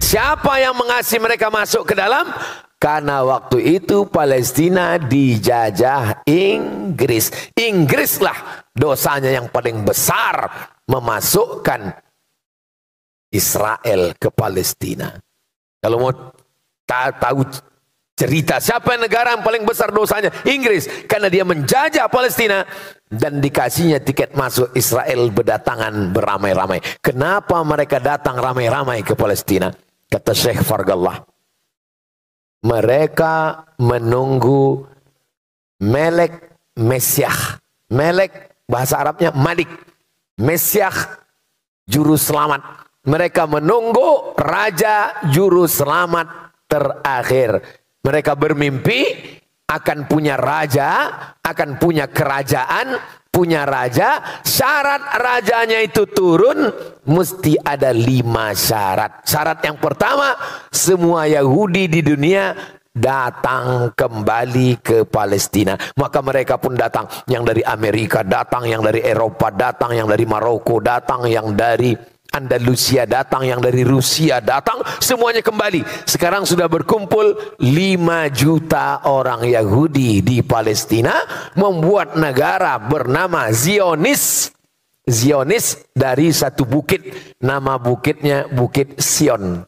Siapa yang mengasihi mereka masuk ke dalam? Karena waktu itu Palestina dijajah Inggris. Inggrislah dosanya yang paling besar memasukkan Israel ke Palestina. Kalau mau tahu cerita siapa negara yang paling besar dosanya? Inggris, karena dia menjajah Palestina dan dikasihnya tiket masuk Israel berdatangan beramai-ramai. Kenapa mereka datang ramai-ramai ke Palestina? Kata Syekh Fargallah, mereka menunggu Melek Mesyah. Melek bahasa Arabnya Malik, Mesyah juru selamat. Mereka menunggu raja juru selamat terakhir. Mereka bermimpi akan punya raja, akan punya kerajaan, punya raja. Syarat rajanya itu turun, mesti ada 5 syarat. Syarat yang pertama, semua Yahudi di dunia datang kembali ke Palestina. Maka mereka pun datang. Yang dari Amerika datang, yang dari Eropa datang, yang dari Maroko datang, yang dari Andalusia datang, yang dari Rusia datang, semuanya kembali. Sekarang sudah berkumpul 5 juta orang Yahudi di Palestina, membuat negara bernama Zionis. Zionis dari satu bukit, nama bukitnya Bukit Sion,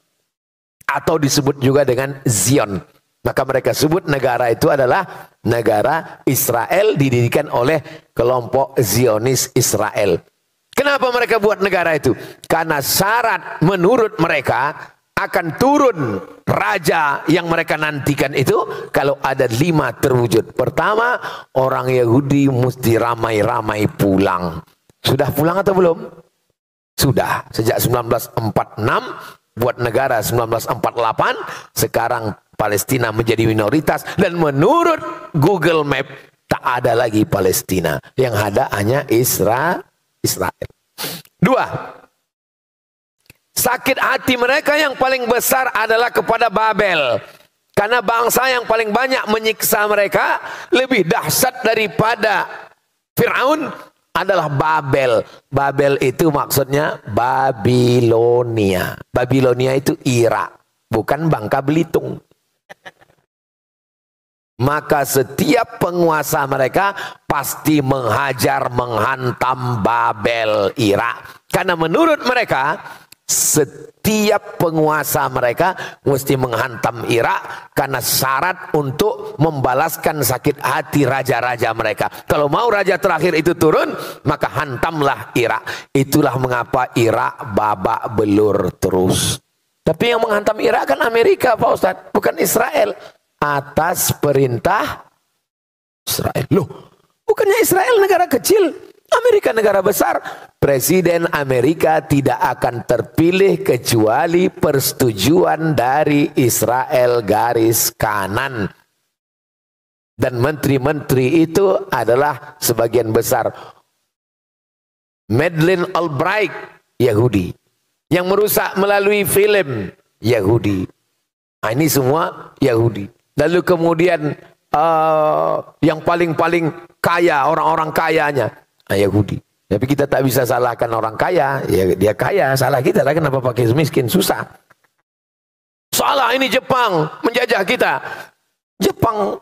atau disebut juga dengan Zion. Maka mereka sebut negara itu adalah negara Israel, didirikan oleh kelompok Zionis Israel. Kenapa mereka buat negara itu? Karena syarat menurut mereka akan turun raja yang mereka nantikan itu kalau ada 5 terwujud. Pertama, orang Yahudi mesti ramai-ramai pulang. Sudah pulang atau belum? Sudah. Sejak 1946 buat negara 1948, sekarang Palestina menjadi minoritas, dan menurut Google Map tak ada lagi Palestina. Yang ada hanya Israel. 2. Sakit hati mereka yang paling besar adalah kepada Babel. Karena bangsa yang paling banyak menyiksa mereka, lebih dahsyat daripada Fir'aun, adalah Babel. Babel itu maksudnya Babilonia. Babilonia itu Irak, bukan Bangka Belitung. Maka setiap penguasa mereka pasti menghajar, menghantam Babel, Irak. Karena menurut mereka, setiap penguasa mereka mesti menghantam Irak karena syarat untuk membalaskan sakit hati raja-raja mereka. Kalau mau raja terakhir itu turun, maka hantamlah Irak. Itulah mengapa Irak babak belur terus. Tapi yang menghantam Irak kan Amerika, Pak Ustadz, bukan Israel. Atas perintah Israel. Loh, bukannya Israel negara kecil, Amerika negara besar. Presiden Amerika tidak akan terpilih kecuali persetujuan dari Israel garis kanan. Dan menteri-menteri itu adalah sebagian besar Madeleine Albright, Yahudi. Yang merusak melalui film, Yahudi. Nah, ini semua Yahudi. Lalu kemudian yang paling-paling kaya, orang-orang kayanya Yahudi. Tapi kita tak bisa salahkan orang kaya, ya dia kaya, salah kita lah kenapa pakai miskin, susah. Salah ini Jepang menjajah kita. Jepang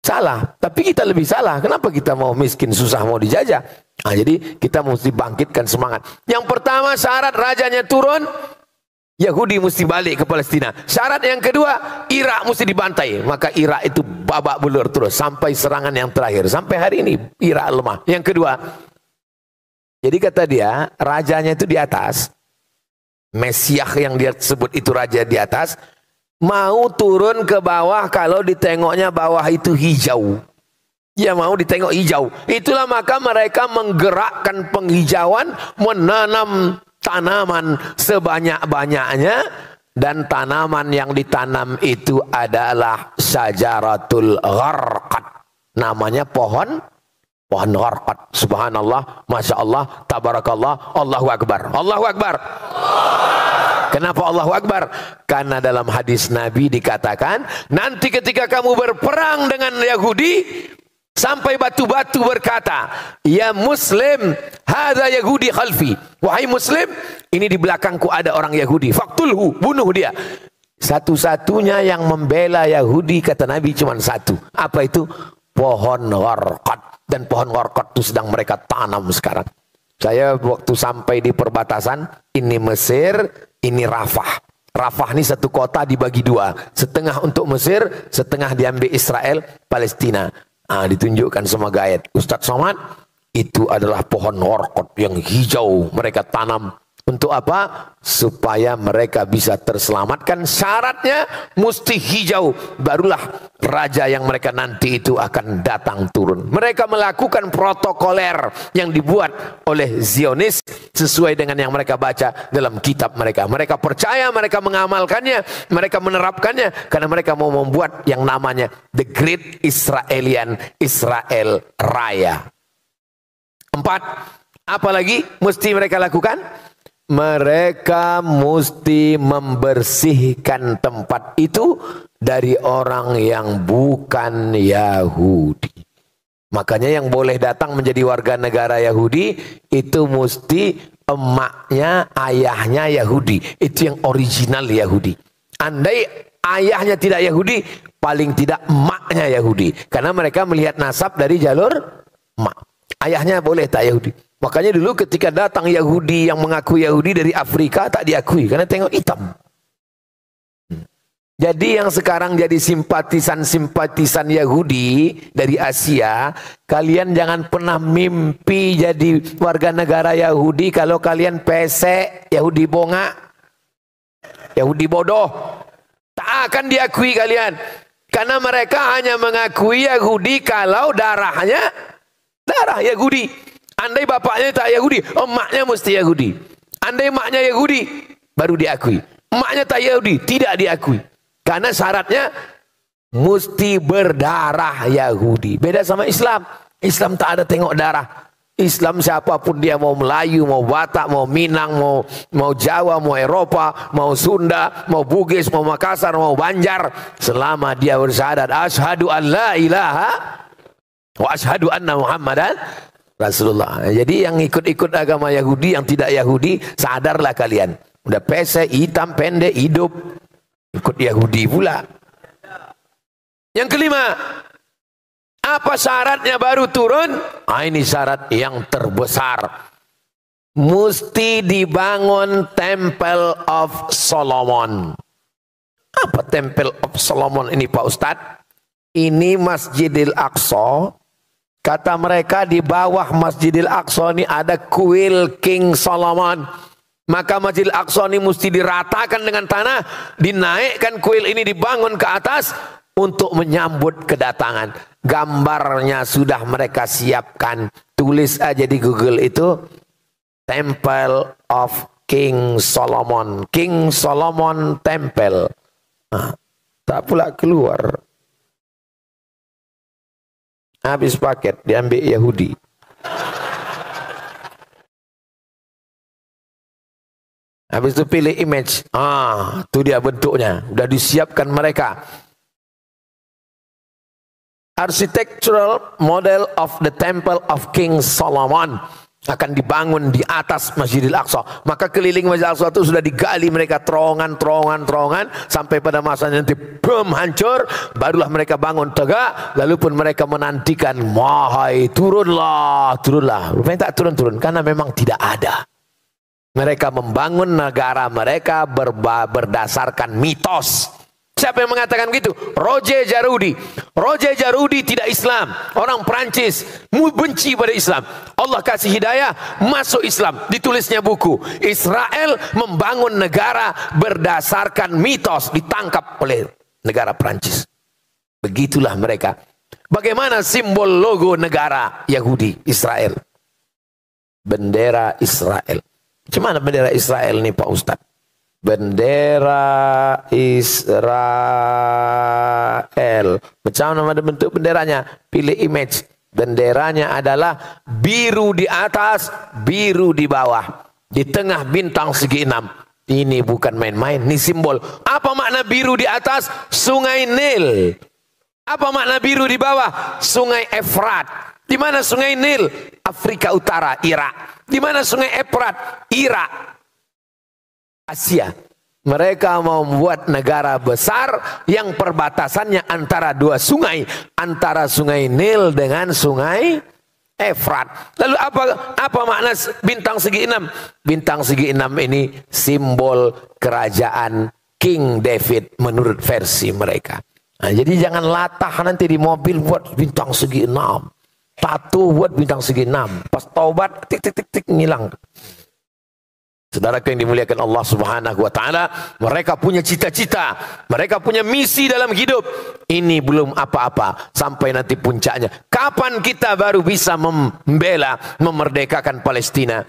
salah, tapi kita lebih salah. Kenapa kita mau miskin, susah, mau dijajah? Nah, jadi kita mesti bangkitkan semangat. Yang pertama, syarat rajanya turun, Yahudi mesti balik ke Palestina. Syarat yang kedua, Irak mesti dibantai. Maka Irak itu babak belur terus sampai serangan yang terakhir. Sampai hari ini Irak lemah. Yang kedua, jadi kata dia, rajanya itu di atas. Mesyah yang dia sebut itu raja di atas, mau turun ke bawah kalau ditengoknya bawah itu hijau. Dia mau ditengok hijau. Itulah maka mereka menggerakkan penghijauan, menanam tanaman sebanyak-banyaknya, dan tanaman yang ditanam itu adalah syajaratul gharqad. Namanya pohon gharqad. Subhanallah, Masya Allah, Tabarakallah, Allahu Akbar. Allahu Akbar. Kenapa Allahu Akbar? Karena dalam hadis Nabi dikatakan, nanti ketika kamu berperang dengan Yahudi, sampai batu-batu berkata, ya Muslim, hadza Yahudi khalfi, wahai muslim, ini di belakangku ada orang Yahudi, faqtulhu, bunuh dia. Satu-satunya yang membela Yahudi kata Nabi cuma satu, apa itu? Pohon gharqad. Dan pohon gharqad itu sedang mereka tanam sekarang. Saya waktu sampai di perbatasan, ini Mesir, ini Rafah. Rafah ini satu kota dibagi dua, setengah untuk Mesir, setengah diambil Israel, Palestina. Ditunjukkan sama guide Ustadz Somad, itu adalah pohon gharqad yang hijau mereka tanam. Untuk apa? Supaya mereka bisa terselamatkan. Syaratnya mesti hijau, barulah raja yang mereka nanti itu akan datang turun. Mereka melakukan protokoler yang dibuat oleh Zionis sesuai dengan yang mereka baca dalam kitab mereka. Mereka percaya, mereka mengamalkannya, mereka menerapkannya karena mereka mau membuat yang namanya The Great Israelian, Israel Raya. 4. Apa lagi mesti mereka lakukan? Mereka mesti membersihkan tempat itu dari orang yang bukan Yahudi. Makanya yang boleh datang menjadi warga negara Yahudi itu mesti emaknya, ayahnya Yahudi. Itu yang original Yahudi. Andai ayahnya tidak Yahudi, paling tidak emaknya Yahudi. Karena mereka melihat nasab dari jalur emak. Ayahnya boleh tak Yahudi. Makanya dulu ketika datang Yahudi yang mengaku Yahudi dari Afrika tak diakui karena tengok hitam. Jadi yang sekarang jadi simpatisan-simpatisan Yahudi dari Asia, kalian jangan pernah mimpi jadi warga negara Yahudi kalau kalian pesek, Yahudi bongak, Yahudi bodoh. Tak akan diakui kalian. Karena mereka hanya mengakui Yahudi kalau darahnya darah Yahudi. Andai bapaknya tak Yahudi, emaknya mesti Yahudi. Andai emaknya Yahudi, baru diakui. Emaknya tak Yahudi, tidak diakui. Karena syaratnya mesti berdarah Yahudi. Beda sama Islam. Islam tak ada tengok darah. Islam siapapun dia, mau Melayu, mau Batak, mau Minang, mau Jawa, mau Eropa, mau Sunda, mau Bugis, mau Makassar, mau Banjar, selama dia bersyahadat asyhadu an la ilaha wa asyhadu anna Muhammadan Rasulullah. Jadi yang ikut-ikut agama Yahudi, yang tidak Yahudi, sadarlah kalian. Udah pesek, hitam, pendek, hidup, ikut Yahudi pula. Yang kelima, apa syaratnya baru turun? Ini syarat yang terbesar. Mesti dibangun Temple of Solomon. Apa Temple of Solomon ini Pak Ustadz? Ini Masjidil Aqsa. Kata mereka di bawah Masjidil Aqsa ini ada kuil King Solomon. Maka Masjidil Aqsa ini mesti diratakan dengan tanah, dinaikkan kuil ini, dibangun ke atas untuk menyambut kedatangan. Gambarnya sudah mereka siapkan. Tulis aja di Google itu Temple of King Solomon. King Solomon Temple. Tak pula keluar. Habis paket, diambil Yahudi. Habis itu pilih image. Itu dia bentuknya. Sudah disiapkan mereka. Architectural model of the Temple of King Solomon akan dibangun di atas Masjidil Aqsa. Maka keliling Masjidil Aqsa itu sudah digali mereka terowongan sampai pada masanya nanti bom hancur, barulah mereka bangun tegak. Lalu pun mereka menantikan, wahai turunlah. Rupanya tak turun karena memang tidak ada. Mereka membangun negara mereka berdasarkan mitos. Siapa yang mengatakan begitu? Roger Jarudi. Roger Jarudi tidak Islam, orang Prancis, benci pada Islam. Allah kasih hidayah, masuk Islam. Ditulisnya buku Israel membangun negara berdasarkan mitos, ditangkap oleh negara Prancis. Begitulah mereka. Bagaimana simbol logo negara Yahudi Israel? Bendera Israel. Gimana bendera Israel ini Pak Ustadz? Bendera Israel. Macam mana bentuk benderanya? Pilih image. Benderanya adalah biru di atas, biru di bawah. Di tengah bintang segi 6. Ini bukan main-main, ini simbol. Apa makna biru di atas? Sungai Nil. Apa makna biru di bawah? Sungai Efrat. Di mana Sungai Nil? Afrika Utara, Irak. Di mana sungai Efrat? Irak, Asia. Mereka mau membuat negara besar yang perbatasannya antara dua sungai, antara sungai Nil dengan sungai Efrat. Lalu apa makna bintang segi 6? Bintang segi 6 ini simbol kerajaan King David menurut versi mereka. Nah, jadi jangan latah nanti di mobil buat bintang segi 6. Tato buat bintang segi 6. Pas taubat tik tik tik tik ngilang. Saudara yang dimuliakan Allah Subhanahu wa taala, mereka punya cita-cita, mereka punya misi dalam hidup. Ini belum apa-apa sampai nanti puncaknya. Kapan kita baru bisa membela, memerdekakan Palestina?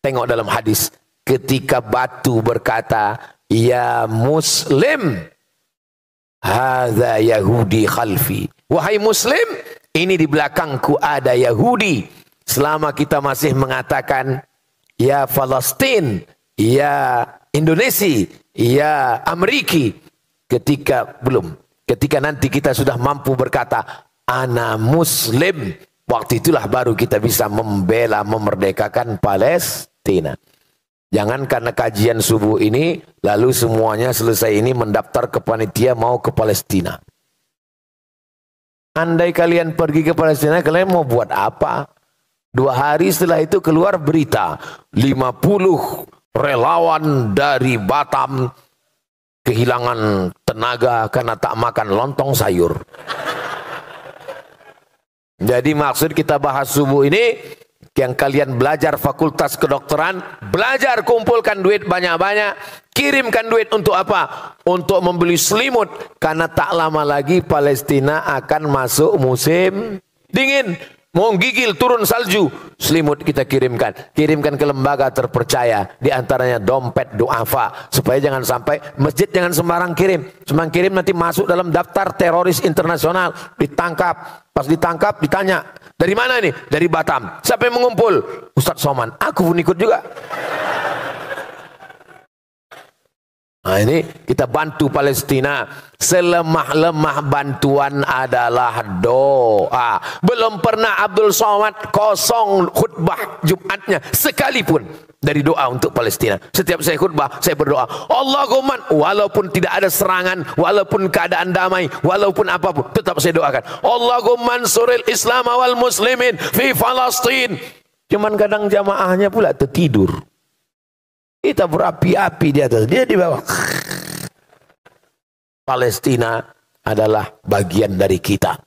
Tengok dalam hadis, ketika batu berkata, "Ya Muslim, hadza Yahudi khalfi." Wahai Muslim, ini di belakangku ada Yahudi. Selama kita masih mengatakan ya Palestina, ya Indonesia, ya Amerika, ketika nanti kita sudah mampu berkata ana Muslim, waktu itulah baru kita bisa membela, memerdekakan Palestina. Jangan karena kajian subuh ini lalu semuanya selesai ini mendaftar ke panitia mau ke Palestina. Andai kalian pergi ke Palestina, kalian mau buat apa? 2 hari setelah itu keluar berita 50 relawan dari Batam kehilangan tenaga karena tak makan lontong sayur. Jadi maksud kita bahas subuh ini, yang kalian belajar fakultas kedokteran, belajar kumpulkan duit banyak-banyak, kirimkan duit untuk apa? Untuk membeli selimut, karena tak lama lagi Palestina akan masuk musim dingin. Mau gigil turun salju, selimut kita kirimkan ke lembaga terpercaya, di antaranya dompet duafa, supaya jangan sampai masjid jangan sembarang kirim, cuma kirim nanti masuk dalam daftar teroris internasional, ditangkap. Pas ditangkap ditanya, dari mana ini? Dari Batam. Siapa yang mengumpul? Ustadz Soman. Aku pun ikut juga. Nah ini kita bantu Palestina. Selemah-lemah bantuan adalah doa. Belum pernah Abdul Somad kosong khutbah Jumatnya sekalipun dari doa untuk Palestina. Setiap saya khutbah saya berdoa, Allahumma, walaupun tidak ada serangan, walaupun keadaan damai, walaupun apapun, tetap saya doakan, Allahumma ansuril Islam wal muslimin fi Palestin. Cuman kadang jamaahnya pula tertidur. Kita berapi-api di atas, dia di bawah. Palestina adalah bagian dari kita.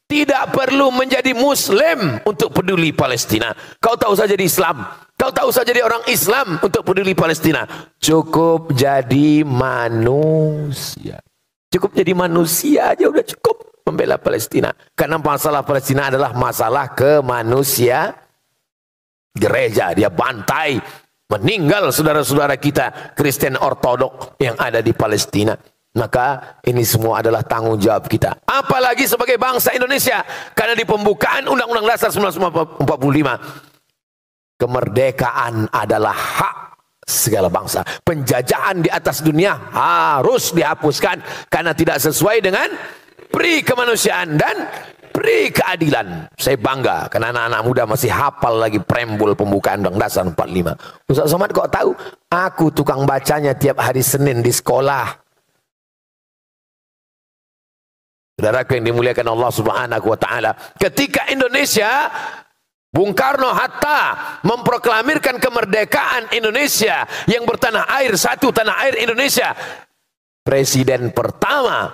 Tidak perlu menjadi Muslim untuk peduli Palestina. Kau tahu saja di Islam, kau tahu saja di orang Islam untuk peduli Palestina. Cukup jadi manusia. Cukup jadi manusia aja udah cukup membela Palestina. Karena masalah Palestina adalah masalah kemanusiaan. Gereja dia bantai, meninggal saudara-saudara kita Kristen Ortodok yang ada di Palestina. Maka ini semua adalah tanggung jawab kita. Apalagi sebagai bangsa Indonesia. Karena di pembukaan Undang-Undang Dasar 1945, kemerdekaan adalah hak segala bangsa. Penjajahan di atas dunia harus dihapuskan. Karena tidak sesuai dengan pri kemanusiaan dan pri keadilan. Saya bangga karena anak-anak muda masih hafal lagi preambul pembukaan Undang-Undang Dasar 45. Ustaz Somad kok tahu? Aku tukang bacanya tiap hari Senin di sekolah. Saudaraku yang dimuliakan Allah Subhanahu wa taala, ketika Indonesia Bung Karno Hatta memproklamirkan kemerdekaan Indonesia yang bertanah air, satu tanah air Indonesia, presiden pertama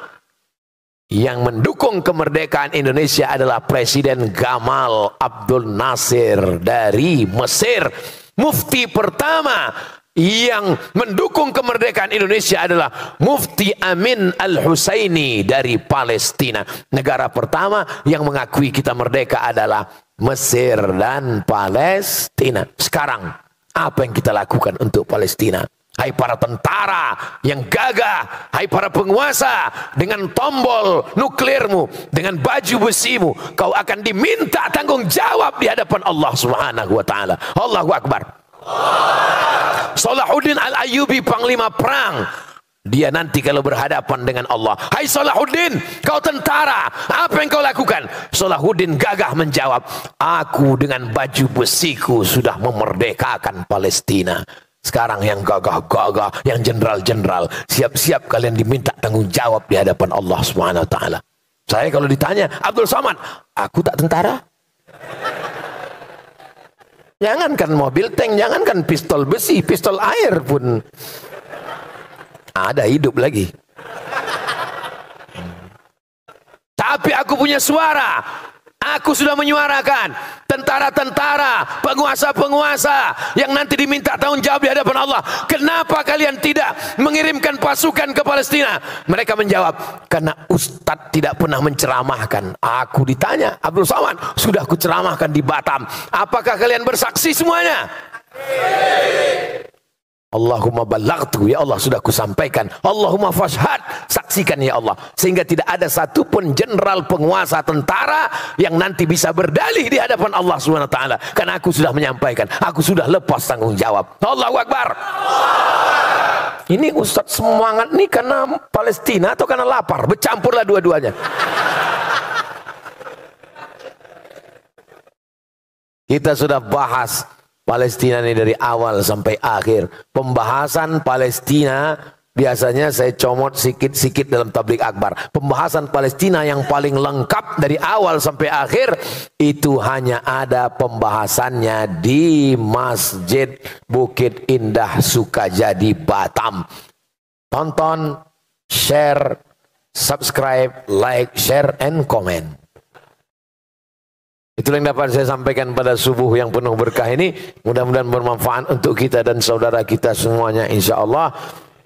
yang mendukung kemerdekaan Indonesia adalah Presiden Gamal Abdul Nasir dari Mesir. Mufti pertama yang mendukung kemerdekaan Indonesia adalah Mufti Amin Al-Husaini dari Palestina. Negara pertama yang mengakui kita merdeka adalah Mesir dan Palestina. Sekarang apa yang kita lakukan untuk Palestina? Hai para tentara yang gagah, hai para penguasa, dengan tombol nuklirmu, dengan baju besimu, kau akan diminta tanggung jawab di hadapan Allah Subhanahu wa taala. Allahu Akbar. Salahuddin Al-Ayyubi panglima perang dia nanti kalau berhadapan dengan Allah. Hai Salahuddin, kau tentara, apa yang kau lakukan? Salahuddin gagah menjawab, aku dengan baju besiku sudah memerdekakan Palestina. Sekarang yang gagah-gagah, yang jenderal-jenderal, siap-siap kalian diminta tanggung jawab di hadapan Allah Subhanahu wa taala. Saya kalau ditanya, Abdul Somad, aku tak tentara. Jangankan mobil tank, jangankan pistol besi, pistol air pun ada hidup lagi. Tapi aku punya suara. Aku sudah menyuarakan tentara-tentara, penguasa-penguasa yang nanti diminta tanggung jawab di hadapan Allah. Kenapa kalian tidak mengirimkan pasukan ke Palestina? Mereka menjawab, karena Ustadz tidak pernah menceramahkan. Aku ditanya, Abdul Somad, sudah aku ceramahkan di Batam. Apakah kalian bersaksi semuanya? Allahumma ballaghtu, ya Allah sudah kusampaikan. Allahumma fashhad, saksikan ya Allah. Sehingga tidak ada satupun jenderal, penguasa, tentara yang nanti bisa berdalih di hadapan Allah Subhanahu wa taala, karena aku sudah menyampaikan, aku sudah lepas tanggung jawab. Allahu Akbar. Ini Ustaz semangat nih karena Palestina atau karena lapar? Bercampurlah dua-duanya. Kita sudah bahas Palestina ini dari awal sampai akhir. Pembahasan Palestina biasanya saya comot sikit-sikit dalam tabligh akbar. Pembahasan Palestina yang paling lengkap dari awal sampai akhir itu hanya ada pembahasannya di Masjid Bukit Indah Sukajadi Batam. Tonton, share, subscribe, like, share, and comment. Itulah yang dapat saya sampaikan pada subuh yang penuh berkah ini. Mudah-mudahan bermanfaat untuk kita dan saudara kita semuanya, insyaallah.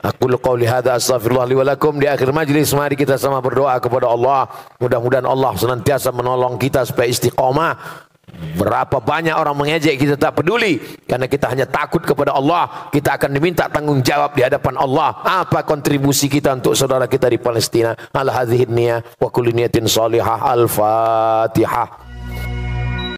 Aku qauli hadza astaghfirullah li wa lakum. Di akhir majlis mari kita sama berdoa kepada Allah. Mudah-mudahan Allah senantiasa menolong kita supaya istiqomah. Berapa banyak orang mengejek, kita tak peduli, karena kita hanya takut kepada Allah. Kita akan diminta tanggung jawab di hadapan Allah. Apa kontribusi kita untuk saudara kita di Palestina? Ala hadhihi niyah wa kulli niyatin salihah. Al-Fatihah.